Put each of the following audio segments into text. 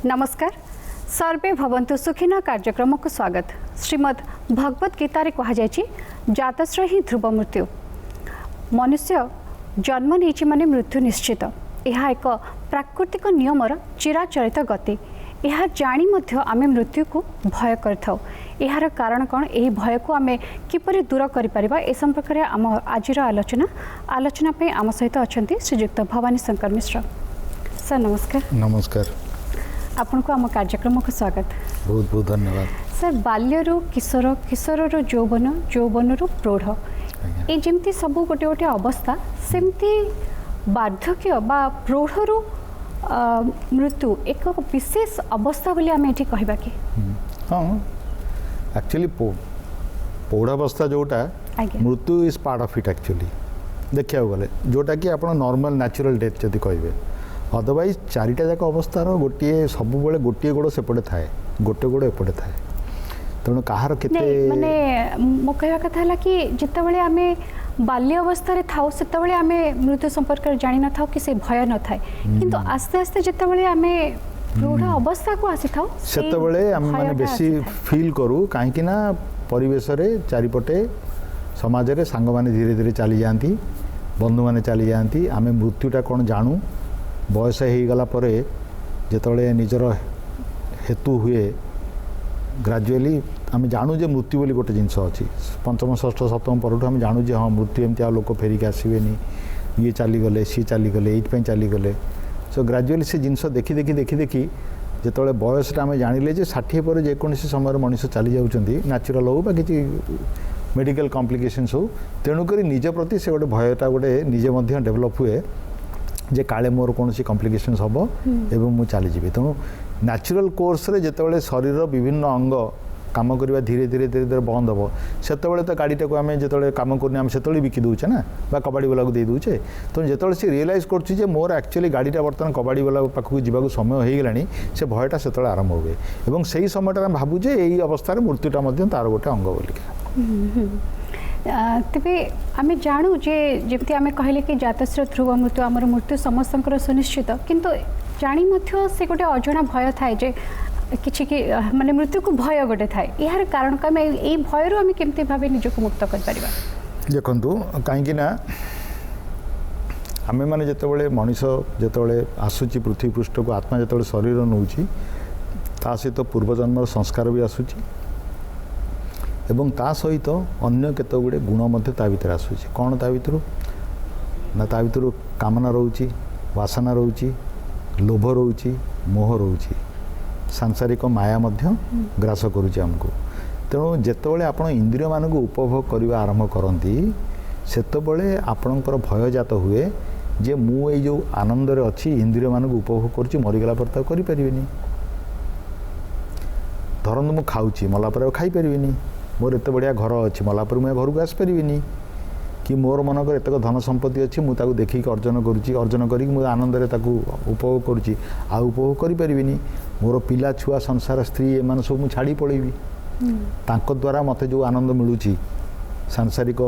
नमस्कार सर्वे भवन्तु सुखिन कार्यक्रम को स्वागत। श्रीमद् भगवत गीता कहा जातश्र ही ध्रुव मृत्यु मनुष्य जन्म नहीं माने मृत्यु निश्चित। यह एक प्राकृतिक नियमर चिराचरित गति। यह जानी मध्य आमे मृत्यु को भय करथाउ। यार कारण कौन, यही भय को आमे किपरि दूर करि परिबा ए संपर्क में आम आज आलोचना पे आम सहित अच्छा श्रीयुक्त भवानी शंकर मिश्र। सर नमस्कार। नमस्कार। आपन को आम कार्यक्रम को स्वागत। बहुत बहुत धन्यवाद। सर बाल्यरू किशोर, किशोर यौवन, यौवन प्रौढ़ ये जमती सब गोटे गोटे अवस्था सेमती वार्धक्य बा प्रौढ़ मृत्यु एक विशेष अवस्था बोली आम ये कहबा कि हाँ एक्चुअली पौढ़ावस्था जोटा मृत्यु is part of it. Actually देखा गले जोटा कि आप नॉर्मल नेचुरल डेथ जदि कहे अदरवाइज चारिटा जाक अवस्थार गोटे सब गोटे गोड़ सेपटे थाए, गोटे गोड़ एपटे थाए। तेणु कहार केते माने मो कहवा कथा है कि जितेबाला आम बाल्य अवस्था थाऊ से आम मृत्यु संपर्क जानी न था कि से भय न थाए, किंतु आस्ते आस्ते जितेबाला आम प्रौढ़ अवस्था को आसी था सेतेबेले आम माने बेसी फील करू कहीं ना परिवेश रे चारिपटे समाज रे सांग माने धीरे धीरे चली जाती, बंधु माने चली जाती। आम मृत्युटा कौन जानू बयस हो गला जिते निजर हेतु हुए ग्राजुअली आम जानू जे मृत्यु बोली गोटे जिनस अच्छी पंचम षष्ठ सप्तम पर आम जानू जे हाँ मृत्यु एमती लोक फेरिक आसबेनि, ये चलीगले सी चलीगले ये चलीगले। सो ग्राजुअली से जिनस देखी देखी देखी देखी जिते बयसटा आम जानिले जे 60 पर जेकोसी समय मनीष चली जाऊँगी नेचुरल हो बा कि मेडिकल कॉम्प्लिकेशंस हो, तेणुक निज प्रति से गोटे भयटा गोटे निजे डेभलप हुए जे काले मोर कौन कॉम्प्लिकेशंस हम एवं मुझे चलीजी। तेणु नेचुरल कोर्स रे जितेबाला शरीर विभिन्न अंग काम करवा धीरे धीरे धीरे धीरे बंद हम से तो गाड़ीटा को आम जो कम करनी से बिकी दूचे ना बा कबाड़ी वाला को दे दूचे। तो जो सी रियलाइज कर मोर एक्चुअली गाड़ीटा बर्तमान कबाड़ी वाला पाखक जावाक समय हो गलानी से भयटा से आरंभ हुए और से समय भावुजे यही अवस्था मृत्युटा तार गोटे अंग बोलिका। तेबे आमे जानू जे जमती आमे कहले कि जातश्र ध्रुव मृत्यु आमर मृत्यु समस्तंकर सुनिश्चित, किंतु जानी मध्य से गोटे अजଣା भय थाए जे किछि कि माने मृत्यु को भय गोटे थाए। यार कारण का मैं ए भय रो आमे केमते भाबे निजको मुक्त कर परिबा। देखंतु काहेकि ना आमे माने जेतेबेले मनीष जेतेबेले आसुची पृथ्वी पृष्ठ को आत्मा जेतेबेले शरीर नउची ता सहित पूर्व जन्मर संस्कार भी आसुची एवं ता सहित अन्य केत गुड़े गुण मध्य ता भीतर आसुची। कौन ता भीतर ना ता भीतर कामना रोची, वासना रोची, लोभ रोची, मोह रोची, सांसारिक माया मध्य ग्रास करुची हमको। तेणु जेतेबेले आपण इंद्रिय मानक उपभोग करने आरंभ करती सेतेबेले आपणकर भय जात हुए जे मु ए जो आनंद रे अच्छी इंद्रिय मानक उपभोग करुची मरीगला पर तो करि परिबेनी। धरन मु खाऊची मला पर खाई परिबेनी, मोर एत बढ़िया घर अच्छी मला पर मुझे घर को आसपारि कि मोर मनकर एतक धन संपत्ति अच्छी मुझे देखिक अर्जन करुँची, अर्जन करी मुझे आनंद उपभोग करुँची आ उपभोग करें। मोर पिला छुआ संसार स्त्री एम सब मुझे छाड़ी पलैबी तांको द्वारा मत जो आनंद मिलूँ सांसारिक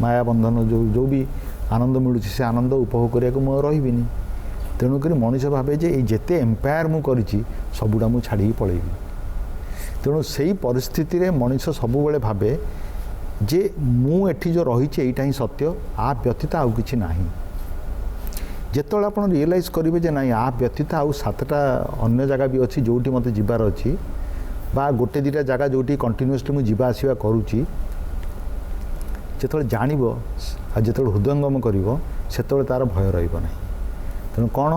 माया बंधन जो भी आनंद मिलूँ से आनंद उपभोग करने को मुझे रही। तेणुक मनीष भावे जे जेते एम्पायर मुझे सबुटा मुझे छाड़ी पलैबी। तेणु से परिस्थिति रे मनीष सबुबले भावे जे मु एठी जो रही यहीटा ही सत्य, आ व्यतीत आउ किछि नाही। जेतोळे आपण रियलाइज करिवे जे नाही आ व्यतीत आउ 7टा अन्य जगह भी अच्छी जोटी मते जिबार अच्छी बा गोटे 2टा जगह जोटी कंटिन्यूअसली मु जिबा आसीबा करूची, जेतोळे जानिबो आ जेतोळे हृदयंगम करिवो सेतोळे तार भय रहिबो नाही। तेणु कोन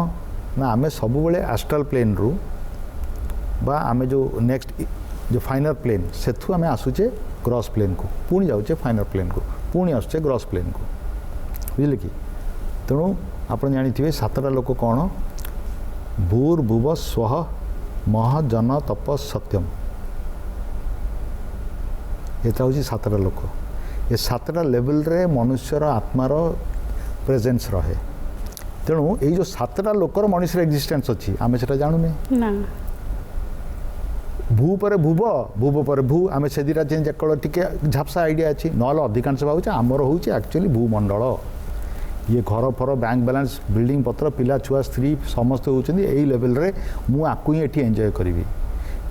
ना आमे सबुबले एस्ट्रल प्लेन रु बा आमे जो नेक्स्ट जो फाइनल प्लेन सेथु आमे आसुचे ग्रॉस प्लेन को पुणी जाऊे फाइनल प्लेन को पुणी आसुचे ग्रॉस प्लेन को बुझे कि। तेणु आप जानी 7टा लोक कौन भूर्भुव स्वः मह जन तप सत्यम एटा हूँ 7टा लोक। ये 7टा लेवल रे मनुष्यर आत्मार प्रेजेंस रहे। तेणु ये जो 7टा लोकर मनुष्य एक्जिस्टेंस अच्छी आम से जानू ना भू पर भूव भूव पर भू आम से दुटा टी झापसा आइडिया अच्छी ना अधिकांश भाव आमर हूँ एक्चुअली भूमंडल ये घर फर बैंक बैलेंस बिल्डिंग पत्र पिला छुआ स्त्री समस्त होती यही लेवल रे मु आकु ही एठी एंजॉय करी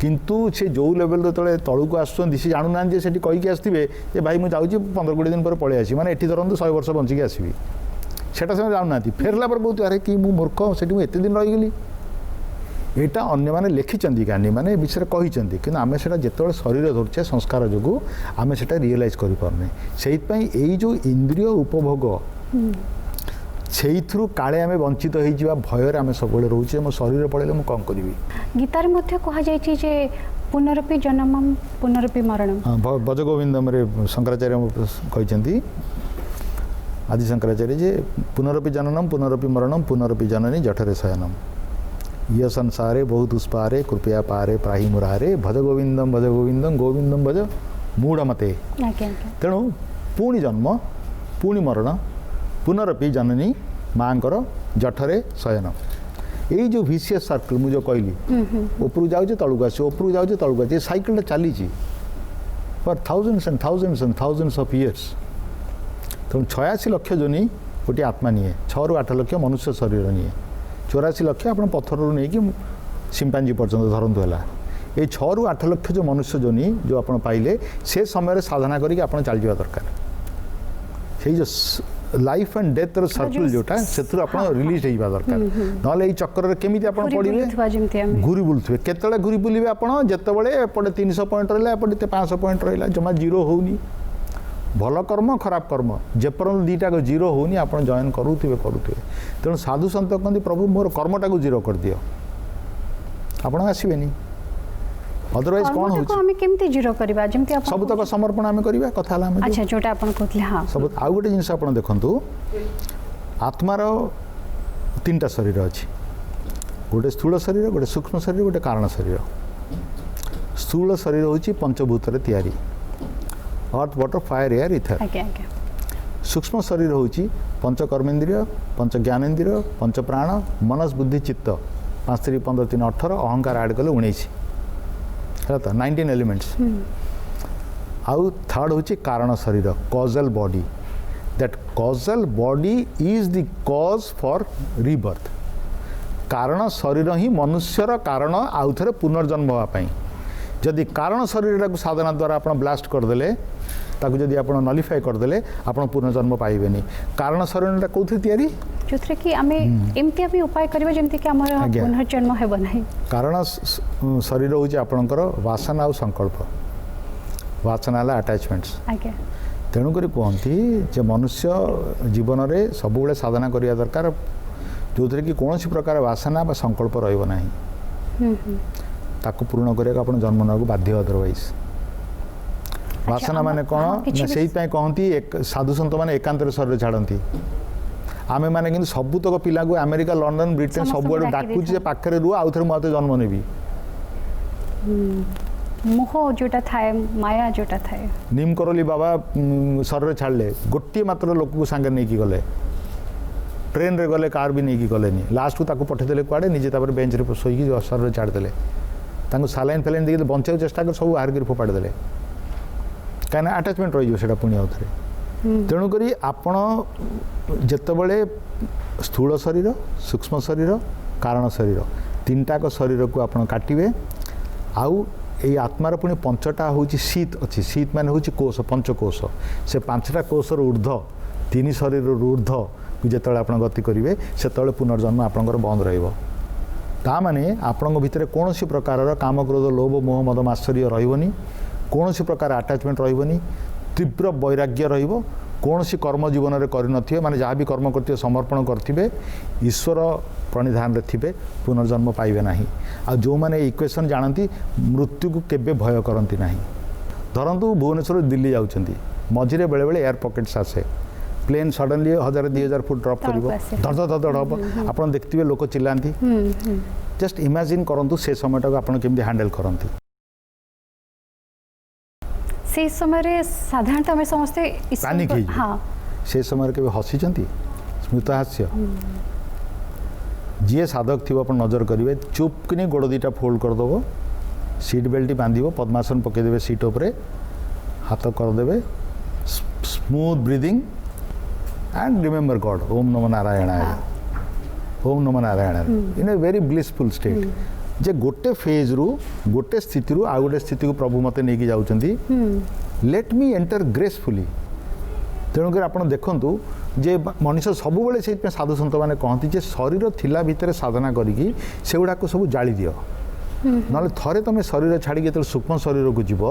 किंतु से जो लेवल जो तलू आसुँच सी जानू ना से कहीकि आसवे जे भाई मुझे 15-20 दिन पर पलि आसी माने धरत 100 वर्ष बंचिकी आसवि सेटा से जानू ना फेरला पर बहुत अरे कि मूर्ख से एत दिन रहीगली यहाँ अन्य मैंने लिखिं ज्ञानी मैंने विषय कहते कि आम से जो शरीर धरचे संस्कार जो आम से रियलाइज करें से जो इंद्रिय उपभोग से काले आम वंचित हो भयर आम सब रोचे मो शरीर पड़े मुझे कौन करी गीतार मध्य कहुई जे पुनरपि जन्मम पुनरपि मरणम भजगोविंदम शंकराचार्य कहते आदि शंकराचार्य जे पुनरपि जननम पुनरपि मरणम पुनरपि जननी जठरे शयनम ये संसारे बहुत उस्पारे कृपया पारे प्राही मुरारे भज गोविंदम गोविंदम भज मूढ़मते तेणु पुणी जन्म पुणी मरण पुनरपि जननी माँकर जठरे शयन यही जो विशियस सर्कल मुझे कहली उपरू जाऊे तलू आस उपरू जाऊे तलू आस सैकल चली for thousands and thousands and thousands of years तेणु 86 लाख जोनी गोटे आत्मा निए 6 ରୁ 8 लाख मनुष्य शरीर निए 84 लाख आप पत्थर नहीं कि सिंपांजी पर्यटन धरतु है ये 6 ରୁ 8 लाख जो मनुष्य जोनी जो आप पाइले से समय साधना करके आप चल जावा दरकार से जो लाइफ एंड डेथ सर्कल जोटा से रिलीज होगा दरकार ना चक्कर केमी आप पड़े घूरी बुलुवे केतले घूरी बुलवे आप जितेबाला एपटे 300 पॉइंट रहा एपटे 500 पॉइंट रहा जमा जीरो होनी भल कर्म खराब कर्म जेपर्यंत दीटा जीरो होनी आप जॉइन करुवे तेणु साधु सन्त कहते प्रभु मोर कर्मटा को जीरो कर दियो आप आसबेनि अदरवाइज कौन हो जीरो करबा जेमति आप सब तक समर्पण आम करबा कथा हम अच्छा जोटा आपण कहतले हां सब आउ गोटे जिनस आप देखंतु आत्मार 3टा शरीर अछि गोटे स्थूल शरीर गोटे सूक्ष्म शरीर गोटे कारण शरीर स्थूल शरीर होची पंचभूत रे तैयारी earth water fire air ether सूक्ष्म शरीर होची पंच कर्मेंद्रिय पंच ज्ञानेन्द्रिय पंच प्राण मनस बुद्धि चित्त 5 3 15 3 18 अहंकार ऐड कले 19 है तो 19 एलिमेंट्स आउ थर्ड होची कारण शरीर causal body that causal body is the cause for rebirth कारण शरीर ही मनुष्यर कारण आउ थे पुनर्जन्म होगापाई जदि कारण शरीर को साधना द्वारा आप ब्लास्ट करदे ताकू जदि आप नलिफाई करदे आप पुनर्जन्म पाइबेनी कारण शरीर कौन तैयारी जो कि आमे एमती आमे उपाय करबा जेमती कि हमर पुनर्जन्म हेबो नाही कारण शरीर होची आपनकर वासना और संकल्प वासना ला अटैचमेंट्स आज्ञा तेणु करी कहती जे मनुष्य जीवन रे सब बेले साधना करिया दरकार जो कि कौन प्रकार वासना बा संकल्प रहिबो नाही ताको पूर्ण करिया आपण जन्म नाको बाध्य अदरवाइज वासना माने कौन से कहती साधु सन्त मैंने एकांतर शरीर छाड़ती आमे माने कि सबुतक पिला को अमेरिका लंडन ब्रिटेन सब आड़ डाकुचे पाखे रुह आउ थे मुझे जन्म नेबी मोह जोटा थाए माया जोटा थाए नीम करली बाबा शरीर छाड़ले गोटे मात्र लोक को सांगे नहीं गले ट्रेन रे गले कार भी नहीं गले लास्ट को ताको पठेदेले कुआडे निजे बेंच रे शोईकी शरीर छाड़देले सालाइन फैलाइन देखिए बचाई चेष्टा कर सब बाहर कर फोपाड़ी देले कहीं आटाचमेंट रही है पुणी आउ थे तेणुक आपण जितेबले स्थूल शरीर सूक्ष्म शरीर कारण शरीर 3टाक शरीर को आप काटे आउ ये आत्मार पुणी 5टा हूँ शीत अच्छी शीत मान हूँ कोष पंचकोश से 5टा कोषर ऊर्ध 3 शरीर ऊर्ध जिते आप गति करेंगे से पुनर्जन्म आपंकर बंद रहा आपण भितर कौन प्रकार काम क्रोध लोभ मोह मद मात्सर्य रही कौन प्रकार आटाचमेंट रही तीव्र वैराग्य कौन कर्म जीवन में कर माने जहाँ भी कर्म करते समर्पण करेंगे ईश्वर प्रणिधान थे पुनर्जन्म पाइबे ना आ जो मैंने इक्वेशन जानती मृत्यु को केबे भय करती ना धरतु भुवनेश्वर दिल्ली जाऊँगी मझिरे बेले बेले एयर पॉकेट्स आसे प्लेन सडनली 1000-2000 फुट ड्रप कर धड़ धड़ धड़ हम आप देखते लोक चिल्लाती जस्ट इमेजिन करंतु से समयटा को आप केमती हैंडल करती से समय साधारणतः आम समस्ते पैनिक हाँ से समय के हसीचंती स्मृत हास्य जी साधक थी आप नजर करेंगे चुप कि गोड़ 2टा फोल्ड करदेव सीट बेल्ट बांध पद्मासन पकईदे सीट उपरे हाथ करदे smooth breathing and remember God. Om Namo Narayana. Om Namo Narayana. In a very blissful state. जे गोटे फेज रु गोटे स्थिति रु आ गोटे स्थिति को प्रभु मते नेकी जाउचंती लेट मी एंटर ग्रेसफुली तेणुकर आप देखु जे मनीष सब बेले से साधु सन्त मैंने कहती जे शरीर थिला भितर साधना करी से गुड़ाक सब जाली दियो ना थे तुम शरीर छाड़ी जो सूक्ष्म शरीर को जीव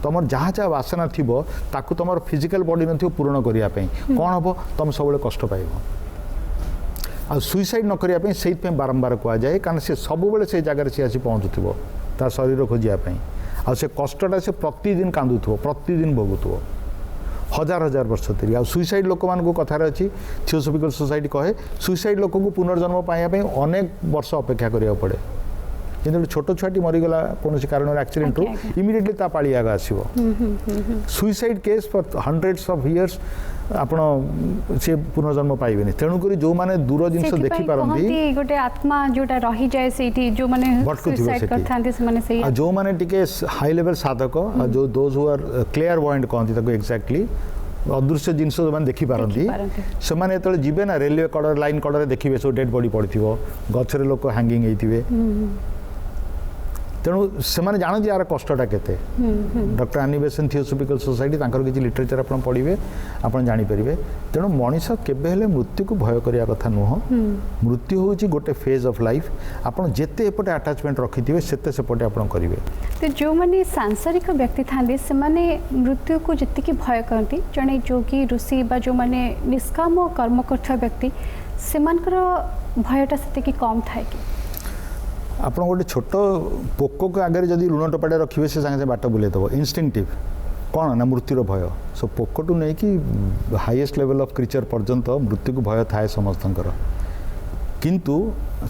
तुम जहाँ जहाँ वासना थी ताकू तुम फिजिकल बॉडी न पूरण करने कौन हम तुम सब कष्ट पाइब आ सुइसाइड न करने से बारंबार कहुए कारण से सब बेले से जगह सी आसी पहुँचुव ता शरीर खोजापी आ से कष्टा से प्रतिदिन कांदुव प्रतिदिन भोगुव हजार हजार वर्ष धरी आ सुइसाइड लोक मान कथार अच्छी थियोसॉफिकल सोसाइटी कहे सुइसाइड लोक को पुनर्जन्म पाइबा अनेक वर्ष अपेक्षा करा पड़े कि छोट छुआटी मरीगला कौन कारण एक्सीडेंट इमिडिएटली ता पाली आग आसो suicide case for hundreds of years आपण से पुनर्जन्म पाइबेनी तेणुक जो मैंने दूर जिन देखी पारती गोटे आत्मा जोटा रही जाए सेठी जो माने सुसाइड करथांती से माने सही जो माने टिके हाई लेवल साधक जो those who are clear point कहती ताको एक्जेक्टली अदृश्य जिन जो देखी पारती से माने जो जीवे ना रेलवे कड़र लाइन कड़े देखिए सब डेड बॉडी पड़ो गचरे लोक हैंगिंग होते तेणु से जानते यार कष्टा के doctor Annie Besant theosophical society किसी लिटरेचर आप पढ़े आप जानीपर तेणु मनीष केबे मृत्यु को भय करने कथा नुह मृत्यु हूँ गोटे फेज ऑफ लाइफ आप जिते एपटे अटैचमेंट रखिथे सेते सेपटे आप करेंगे तो जो मैंने सांसारिक व्यक्ति था से मृत्यु को जी भय करती जड़े जोगी ऋषि बा जो मैंने निष्काम कर्म कर व्यक्ति से भयटा से कम थाए कि आप गोटे छोट पोक को आगे जब लुण टपाटे रखिए से सागे बाट बुले दब इनस्टिंक्टिव कौन ना मृत्युर भय सो पोक टू नहीं कि हाईएस्ट लेवल ऑफ क्रिचर पर्यंत मृत्यु को भय थाए समस्तंकर किंतु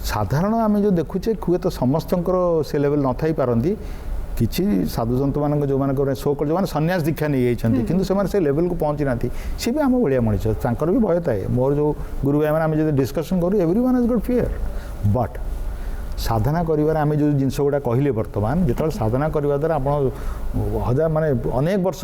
साधारण आम जो देखुचे हुए तो समस्तंकर से लेवल न थी पारती किसी साधु सन्त मान जो मैंने शो कर जो सन्यास दीक्षा नहीं जाती कि से लेवल को पहुँची ना सी भी आम भाया मनीष भी भय थाए मोर जो गुरु भाई मैंने जो डिस्कसन करूँ every one has got fear but साधना करिवार आमे जो जिनस गुड़ा कहले वर्तमान जो साधना करने द्वारा आप हजार माने अनेक वर्ष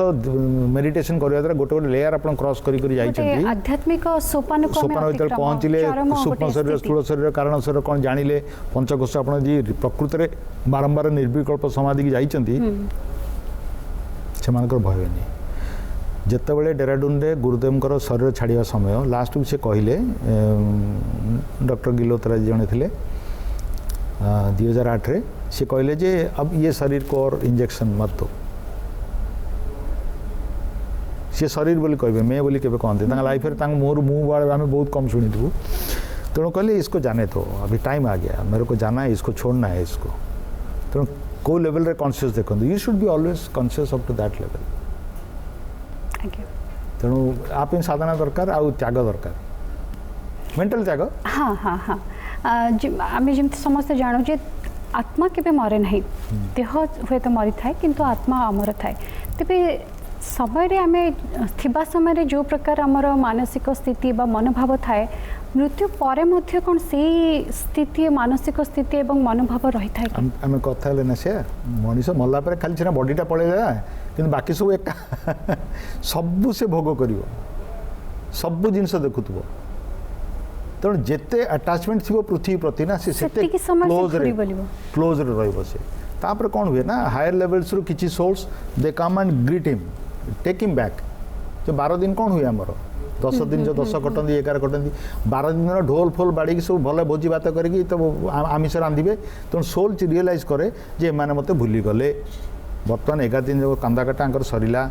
मेडिटेशन करने द्वारा गोटे गोटे लेयर आप क्रॉस करी आध्यात्मिक सोपान भीतर पहुँचले सूक्ष्म शरीर स्थूल शरीर कारण शरीर कौन जानिले पंचकोश आप प्रकृत में बारंबार निर्विकल्प समाधि की जाइछंती से भय नहीं जितेबाला डेराडून रे गुरुदेव शरीर छाड़ा समय लास्ट से कहले डॉक्टर गिलोतरा जड़े थे 2008 रे से कहले जे अब ये शरीर को और इंजेक्शन मत दो सी शरीर बोली कहे मैं बोली के कहते लाइफ में मोर मुँह बारे आम बहुत कम शुणी थी तेणु कहले इसको जाने तो अभी टाइम आ गया मेरे को जाना है इसको छोड़ना है इसको तेणु को लेवल रे कॉन्शियस देखो you should be always conscious up to that level तेणु आप साधना दरकार आ त्याग दरकार मेंटल त्याग हाँ हाँ हाँ आम जमी समस्त जानू जे आत्मा के मरे ना देह हुए तो मरी थाए किंतु आत्मा अमर थाए तेरे समय आम थिबा समय जो प्रकार आमर मानसिक स्थिति बा मनोभाव थाए मृत्यु पर कौन से स्थिति मानसिक स्थिति एवं मनोभाव रही था आम कथा ना से मनीष मल्ला खाली सीना बडीटा पड़े जाए कि बाकी सब एक सब से भोग कर सब जिनस देखुव तेणु जिते अटैचमेंट थी पृथ्वी प्रति ना से क्लोज रही कौन हुए ना हायर लेवल्स रु किसी source they come and greet him take him back जो 12 दिन कौन हुए आमर 10 दिन जो 10 कटती 11 कटती 12 दिन ढोल फोल बाड़ी सब भल भोजी भात करके तो आमिष रांधे तेणु सोल रियलाइज करे जे मैंने मत भूली गले बर्तमान 11 दिन जो कांदा काटा सरला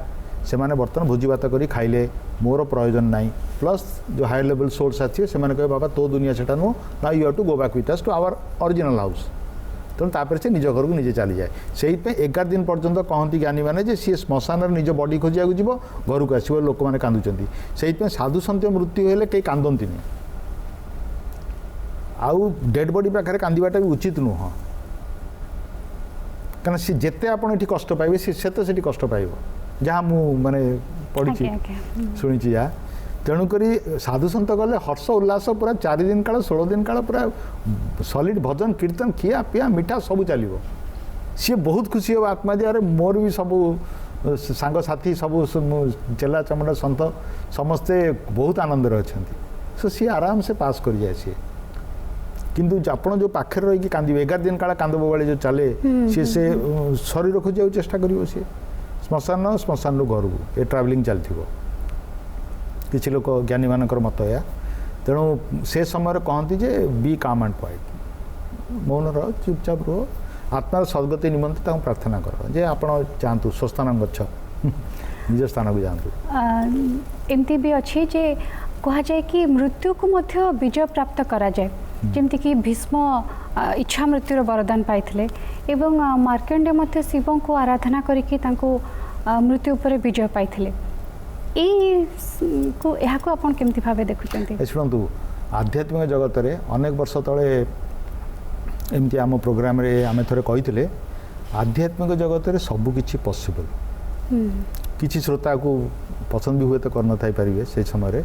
से मैंने बर्तमान भोजी भात कर खाइले मोर प्रयोजन नाई प्लस जो हायर लेवल सोर्स अच्छे से कहे बाबा तो दुनिया से नुह ना you have to go back with us to our original house तेणु तापर से निज घर को निजे चली जाए से 11 दिन पर्यंत कहती ज्ञानी मैंने सी श्मशान निज बॉडी खोजा जीव घर को आसो लोक मैंने कांदुंट से साधु सन्त मृत्यु हेले कई कांदती आउ डेड बॉडी पाखे कांदाटा भी उचित नुह कारण सी जिते आप कष्ट पाइबे से कष्ट पाइब जहाँ मु माने पढ़ी शुणी जहाँ तेणुक साधु सन्त गले हर्ष उल्लास पूरा 4 दिन काल 16 दिन काल पूरा सॉलिड भजन कीर्तन खिया पिया मिठा सब चलो सी बहुत खुशी हो आत्मा जे अरे मोर भी सब सांग साथी सब चेला चमड़ा सन्त समस्ते बहुत आनंद अच्छा सो सी आराम से पास कर जाए सी किंतु आपण जो पाखे रही कांदी 11 दिन काला कांद बोबाड़ी जो चले सी से शरीर को जाऊ चेष्टा कर सी श्मशान रू घर को ये ट्रावेलिंग चलती किसी लोक ज्ञानी मानकर मत या तेणु से समय कहती जे बी काम एंड क्वाइट मौन रह चुपचाप रुह आत्मार सद्गति निमंते प्रार्थना कर जे आप जातु स्वस्थान गच्छ निज स्थान को जातु एमती भी अच्छी जे कह जाए कि मृत्यु को मध्य विजय प्राप्त करा जाए जमती कि भीष्म इच्छा मृत्युर वरदान पाइथिले एवं मार्कंडे मध्य शिव को आराधना करिकि तांको मृत्यु उपर विजय पाइथिले को आपण केमती भावे देखुचंती शुणु आध्यात्मिक जगत रे अनेक वर्ष तले एमती आम प्रोग्राम रे आमे थरे कहिथिले आध्यात्मिक जगत रे सब किछि पॉसिबल किछि श्रोता को पसंद भी हुए तो कर न थाई परिबे से समय रे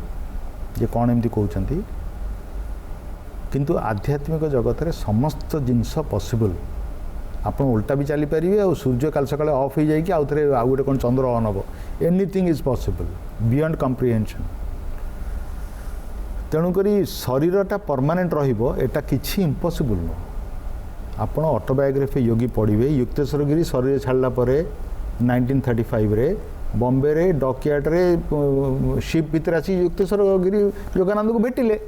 जे कोन एमती कहउचंती किंतु आध्यात्मिक जगत रे समस्त जिनस पॉसिबल आप उल्टा भी चली पारे और सूर्य काल सका ऑफ हो जाए आउ थे आउ गोटे कौन चंद्र ऑन हम anything is possible beyond comprehension तेणुक शरीरटा परमानेंट रहा किसी इम्पॉसिबल नुह आप ऑटोबायोग्राफी योगी पढ़े युक्तेश्वर गिरी शरीर छाड़ा 1935 रे बॉम्बे रे डॉकयार्ड रे शिप भीतर आसी युक्तेश्वर गिरी योगानंद को भेटिले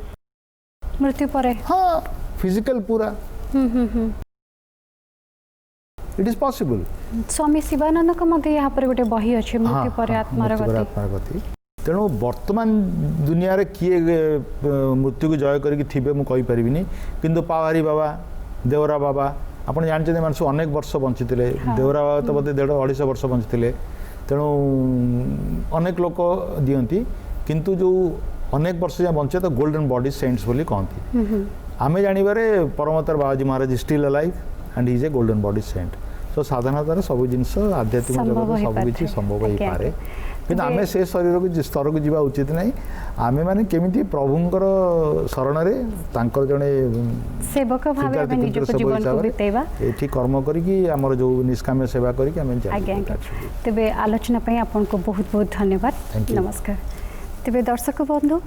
मृत्यु परे हाँ फिजिकल पूरा इट इज पॉसिबल स्वामी शिवानंद का मध्य यहाँ पर गोटे बही अच्छे मृत्यु परे आत्मार गति तेणु वर्तमान दुनिया रे किए मृत्यु को जय करके थिबे मु कहि परिबिनी किंतु पावारी बाबा देवरा बाबा आपण जानते मानस अनेक वर्ष बंचितिले देवरा बाबा तो बोधे 150 वर्ष बंचितिले तेणु अनेक लोक दियंती किंतु जो अनेक वर्ष जहाँ बंचे तो गोल्डन बॉडी सेंट्स बोली कहती आम जानवे परमतर बाबाजी महाराज still alive and he is a golden body saint so साधारणतः सब जिनस आध्यात्मिक जगत सब किसी संभव हो पारे कि आम से शरीर को स्तर को जावा उचित नहीं आम मैंने केमी प्रभुंकर शरण में जड़े सेवक ये कर्म करमर जो निष्काम्य सेवा कर तेरे आलोचना आपन को बहुत बहुत धन्यवाद नमस्कार तेरे दर्शक बंधु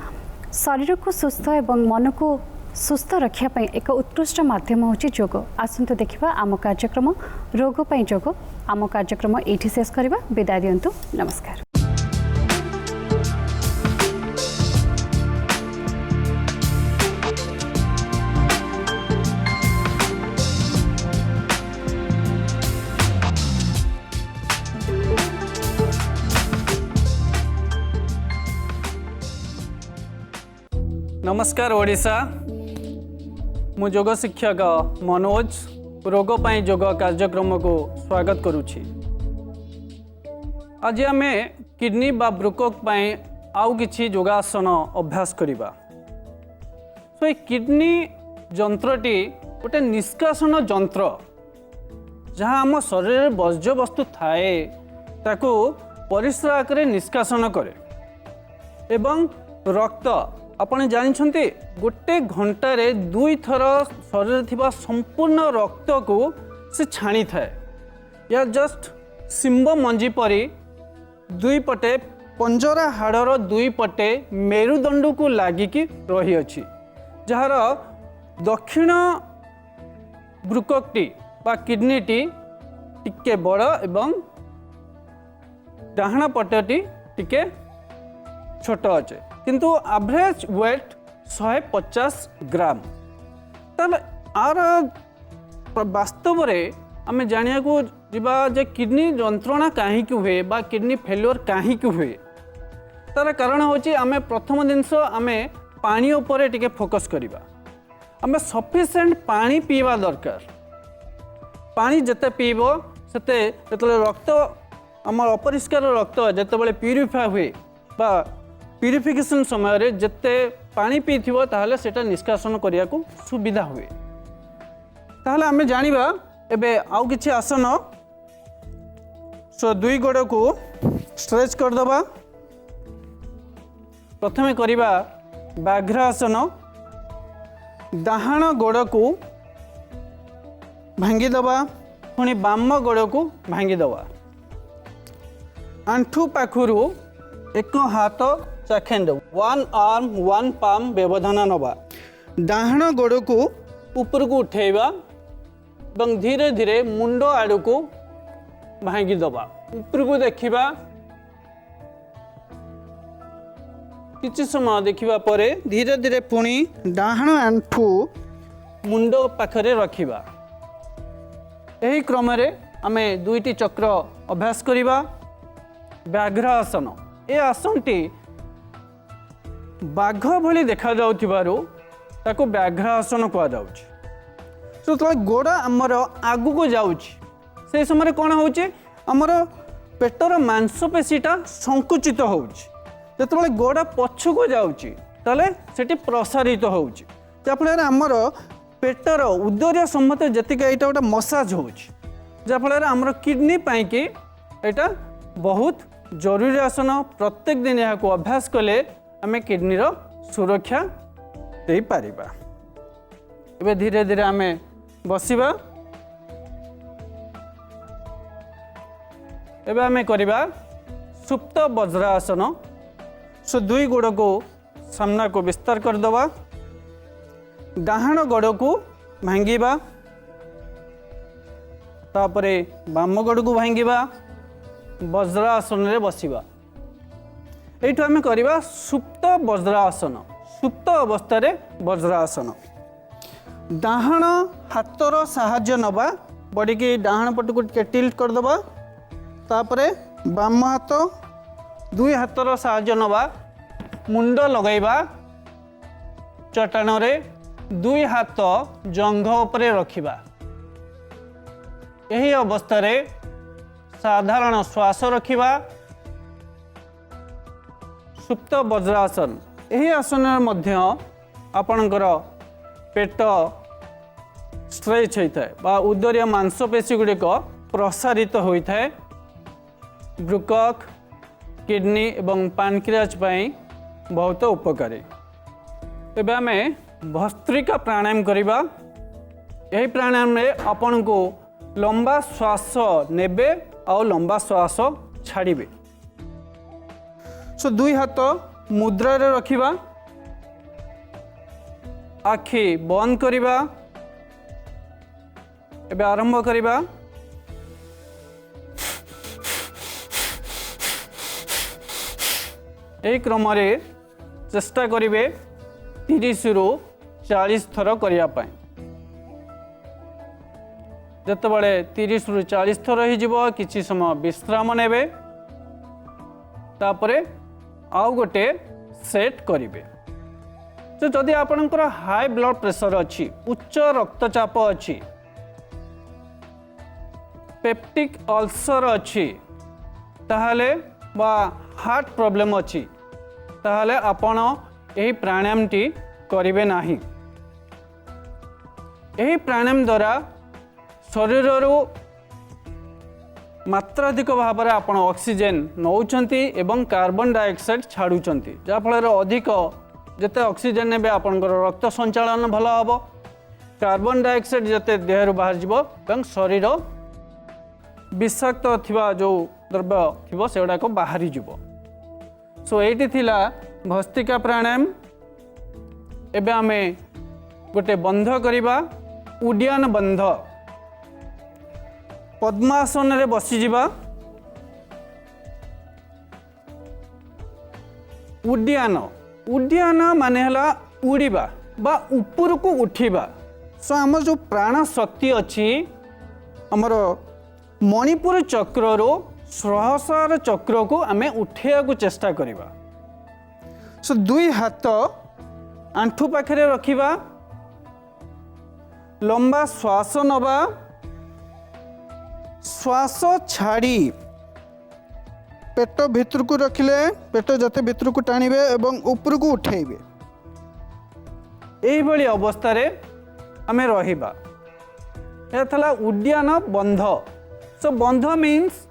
शरीर को सुस्थ एवं मन को सुस्थ रखा एक उत्कृष्ट माध्यम होची जोग आसंतु देखिबा आम कार्यक्रम रोग पई जोग आम कार्यक्रम एठी शेष करबा विदाय दियंतु नमस्कार। नमस्कार ओडिशा मु योग शिक्षक मनोज रोग पाई योग कार्यक्रम को स्वागत करुछि। आज आम किडनी बा ब्रुकक पाई आउ किछि योगासन अभ्यास करिबा। सो किडनी जंत्रटी गोटे निष्कासन जंत्र जहाँ आम शरीर वर्ज्य वस्तु थाए ताकू परिस्रा आकारे निष्कासन करे एवं रक्त आपण जानते गोटे घंटारे 2 थर शरीर थिबा संपूर्ण रक्त को से छाणी थाए या जस्ट सिंब मंजी परी 2 पटे पंजरा हाड़र 2 पटे मेरुदंड को लागिकी रही अछि जार दक्षिण ब्रुककटी बा किडनीटी टिके बड़ एवं डाहाण पटटी टिके छोट अच्छे किंतु एवरेज वेट 150 ग्राम तब आर वास्तव में आम जाना को जीवा जे किडनी जंत्रणा कहीं हुए बा किडनी फेल्योर कहीं हुए तार कारण होची आम प्रथम जिनस आम पानी उपरे टिके फोकस करिबा आम सफिशिएंट पानी पीवा दरकार पानी जते पीबो सेते जेतले रक्त आम अपरिष्कार रक्त जेतेबेले प्यूरिफाई हुए बा प्यूरिफिकेशन समय रे जते पानी पीथिबो ताहले सेटा निष्कासन करिया को सुविधा हुए ताहले आमे जानिबा एबे आउ किछि आसन सो 2 गोड़ को स्ट्रेच कर दबा प्रथमे करिबा व्याघ्र आसन डाहाण गोड़ को भांगी दबा पुणी बाम गोड़ को भांगी दबा आंठू पाखुरु एक हाथ चाखेंड 1 आर्म 1 पाम व्यवधान नवा डाहाण गोड़ को ऊपर को उठेबा एवं धीरे धीरे मुंड आड़ को भांगी दबा ऊपर को देखिबा किछि समय देखिबा परे धीरे धीरे पुणी डाहाण आंठू मुंड पाखरे रखिबा एही क्रम रे आमे दुईटी चक्र अभ्यास करिबा व्याघ्र आसन ए आसनटी बाघ भली देखा जाउथिबारु ताको व्याघ्र आसन कहा जाउछि तो गोड़ आमर आगु को जाउछि से समय कौन होउछि आमर पेटर मांसपेशीटा संकुचित होउछि जेतेबेले गोड़ पछ को जाउछि ताले सेठी प्रसारित होउछि जाफଳରେ आमर पेटर उदर सम्मत जतिक एटा गोटे मसाज होउछि जाफଳରେ आमर किडनी पाइकी एटा बहुत जरूरी आसन प्रत्येक दिन यहाँ को अभ्यास कले आम किडनी सुरक्षा दे पारिबा एबे धीरे धीरे आम बसिबा एबे आम करिबा सुप्त वज्रासन सो दुई गोड़ को सामना को विस्तार कर दवा डाहाण गोड़ को भांगिबा तापरे बाम गोड़ को भांगिबा वज्रासन रे बसिबा एठो आम करिबा सुप्त वज्रासन सुप्त अवस्था रे वज्रासन डाहाण हाथर साहाय्य नबा बॉडी की डाहाण पट को टिल्ट कर दबा तापरे बाम हाथ दुई हाथर साहाय्य नबा मुंड लगाइबा चट्टान रे दुई हाथ जंघ उपरे रखिबा एही अवस्था रे साधारण श्वास रखिबा सुप्त वज्रासन एही आसन मध्य आपणकर पेट स्ट्रेच होता है बा उदरीय मांसपेशी गुड़िक प्रसारित होता है ब्रुकक किडनी एवं पानक्रियाज पाई बहुत उपकारी एबे आमे भस्त्रिका प्राणायाम करिबा यही प्राणायाम में आपन को लंबा श्वास नेबे और लंबा श्वास छाड़िबे सो दुई हाथ मुद्रा रे रखिबा आखि बंद करिबा एबे आरंभ करिबा एही क्रम रे चेष्टा करिबे 30 रु 40 थर करिया पाए जतबेले 30 रु 40 थर ही जीवो किछि समय विश्राम नेबे तापरे आउ गोटे सेट करिबे तो जदि आपनकर हाई ब्लड प्रेशर अच्छी उच्च रक्तचाप अच्छी पेप्टिक अल्सर अच्छी ताहले बा हार्ट प्रॉब्लम अच्छी ताहले आपण एही प्राणायाम टी करिवे नाही एही प्राणायाम द्वारा शरीर मात्राधिक भाव में आपण ऑक्सीजन नौचंती एवं कार्बन डाइऑक्साइड छाड़ुचंती जा फल अधिक जिते ऑक्सीजन ने आपंकर रक्त संचालन भल हम कार्बन डाइऑक्साइड जिते देह बाहर जीव एवं शरीर विषाक्त थिबा जो द्रव्य थिबो सेगुड़ाक बाहरी जीव सो एटी थिला भस्त्रिका प्राणायाम एबे आमे गोटे बंध करिबा उड्डयन बंध पद्मासन रे बसी जीवा उड्डयन उड्डयन माने हला उड़ीबा बा ऊपर को उठीबा सो आम जो प्राण शक्ति अच्छी आमर मणिपुर चक्र रो सहस्रार चक्र को आमे उठेया को चेष्टा करिबा सो दुई हाथ आंठू पाखरे रखिबा लंबा श्वास नबा श्वास छाड़ी पेट भितर को रखिले पेट जते भितर को टाणिबे एवं ऊपर को उठेइबे एही भली अवस्था रे आमे रहिबा एथला उड्डयन बंध सो बंध मीन्स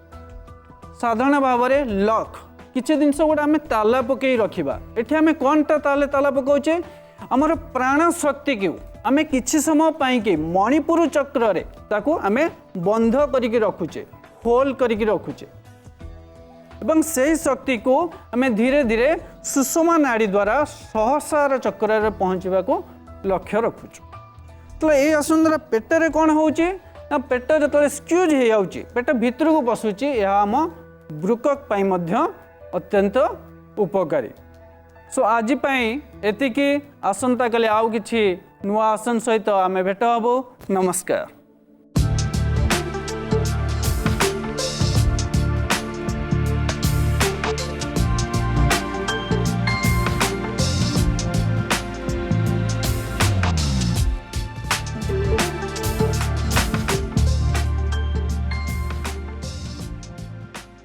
साधारण भाव में लक किसी जिनस गोटे आम ताला पकई रखा एठी आम कौनटा ताला पकाउचे आमर प्राण शक्ति को आम किसी समय पाई मणिपुर चक्र रे ताकू आम बंध करके रखुचे होल करके रखुचे ଏବଂ ସେହି ଶକ୍ତିକୁ ଆମେ ଧୀରେ ଧୀରେ ସୁଷମା ନାଡ଼ି ଦ୍ୱାରା ସହସ୍ରାର ଚକ୍ରରେ ପହଞ୍ଚିବାକୁ ଲକ୍ଷ୍ୟ ରଖୁଛୁ। ତାହେଲେ ଏଇ ଆସନ ଦ୍ୱାରା ପେଟରେ କ'ଣ ହେଉଛି ନା ପେଟ ଯେତେବେଳେ ସ୍କ୍ୟୁଜ୍ ହେଇଯାଉଛି ପେଟ ଭିତରକୁ ପଶୁଛି ଏହା ଆମ ବୃକକ୍ ପାଇଁ ମଧ୍ୟ ଅତ୍ୟନ୍ତ ଉପକାରୀ। ସୋ ଆଜି ପାଇଁ ଏତିକି। ଆସନ୍ତାକାଲି ଆଉ କିଛି ନୂଆ ଆସନ ସହିତ ଆମେ ଭେଟ ହେବୁ। ନମସ୍କାର।